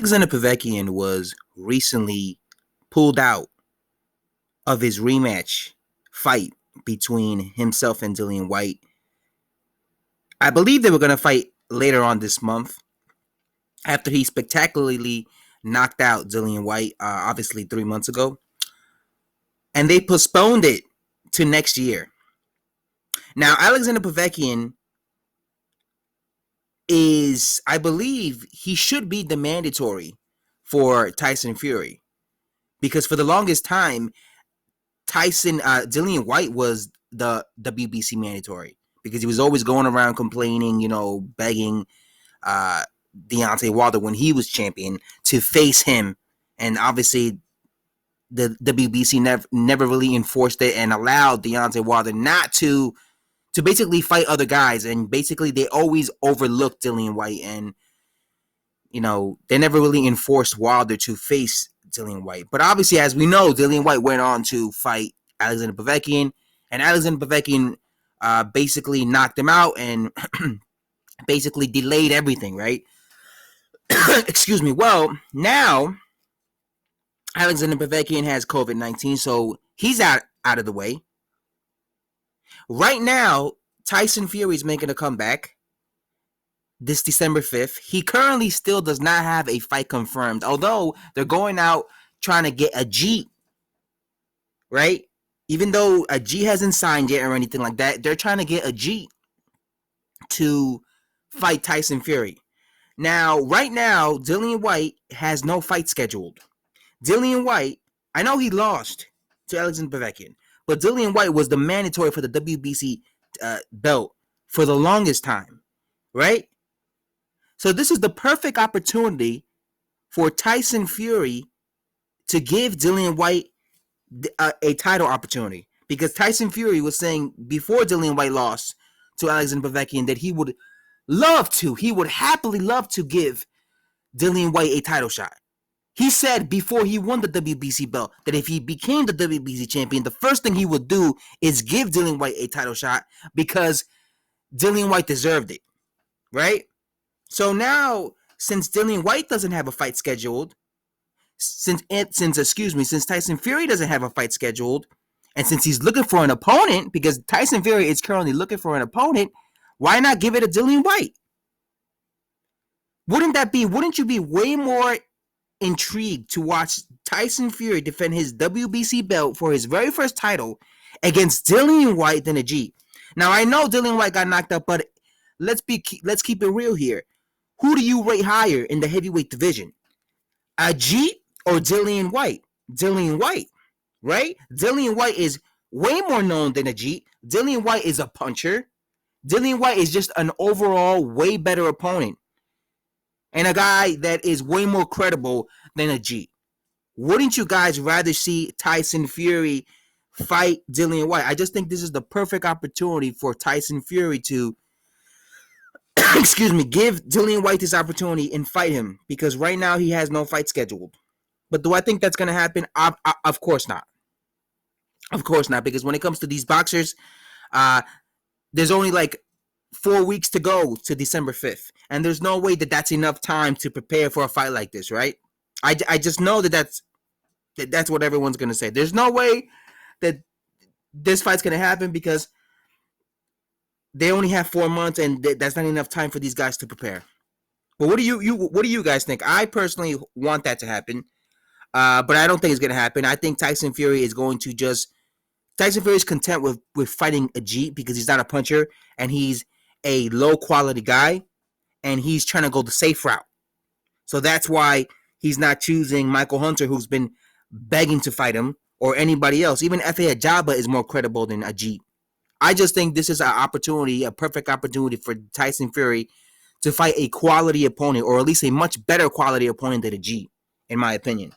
Alexander Povktin was recently pulled out of his rematch fight between himself and Dillian Whyte. I believe they were going to fight later on this month after he spectacularly knocked out Dillian Whyte, obviously 3 months ago. And they postponed it to next year. Now, Alexander Povktin is, I believe, he should be the mandatory for Tyson Fury. Because for the longest time, Dillian Whyte was the WBC mandatory. Because he was always going around complaining, begging Deontay Wilder when he was champion to face him. And obviously, the WBC never really enforced it and allowed Deontay Wilder not to basically fight other guys. And basically, they always overlooked Dillian Whyte. And, they never really enforced Wilder to face Dillian Whyte. But obviously, as we know, Dillian Whyte went on to fight Alexander Povktin. And Alexander Povktin basically knocked him out and basically delayed everything, right? Excuse me. Well, now Alexander Povktin has COVID-19, so he's out of the way. Right now, Tyson Fury is making a comeback this December 5th. He currently still does not have a fight confirmed, although they're going out trying to get Agit, right? Even though Agit hasn't signed yet or anything like that, they're trying to get Agit to fight Tyson Fury. Now, right now, Dillian Whyte has no fight scheduled. Dillian Whyte, I know he lost to Alexander Povktin, but Dillian Whyte was the mandatory for the WBC belt for the longest time, right? So this is the perfect opportunity for Tyson Fury to give Dillian Whyte a title opportunity, because Tyson Fury was saying before Dillian Whyte lost to Alexander Povktin that he would happily love to give Dillian Whyte a title shot. He said before he won the WBC belt that if he became the WBC champion, the first thing he would do is give Dillian Whyte a title shot because Dillian Whyte deserved it, right? So now, since Dillian Whyte doesn't have a fight scheduled, since Tyson Fury doesn't have a fight scheduled, and since he's looking for an opponent, because Tyson Fury is currently looking for an opponent, why not give it to Dillian Whyte? Wouldn't you be way more intrigued to watch Tyson Fury defend his WBC belt for his very first title against Dillian Whyte than Agit? Now, I know Dillian Whyte got knocked out, but let's keep it real here. Who do you rate higher in the heavyweight division? Agit or Dillian Whyte? Dillian Whyte, right? Dillian Whyte is way more known than Agit. Dillian Whyte is a puncher. Dillian Whyte is just an overall way better opponent and a guy that is way more credible than Agit. Wouldn't you guys rather see Tyson Fury fight Dillian Whyte? I just think this is the perfect opportunity for Tyson Fury to give Dillian Whyte this opportunity and fight him, because right now he has no fight scheduled. But do I think that's going to happen? Of course not. Of course not, because when it comes to these boxers, there's only like 4 weeks to go to December 5th. And there's no way that that's enough time to prepare for a fight like this, right? I just know that's what everyone's going to say. There's no way that this fight's going to happen because they only have 4 months, and that's not enough time for these guys to prepare. But what do you guys think? I personally want that to happen, but I don't think it's going to happen. I think Tyson Fury is content with fighting Agit because he's not a puncher and he's a low quality guy, and he's trying to go the safe route. So that's why he's not choosing Michael Hunter, who's been begging to fight him, or anybody else. Even Efe Ajagba is more credible than Agit. I just think this is a perfect opportunity for Tyson Fury to fight a quality opponent, or at least a much better quality opponent than Agit, in my opinion.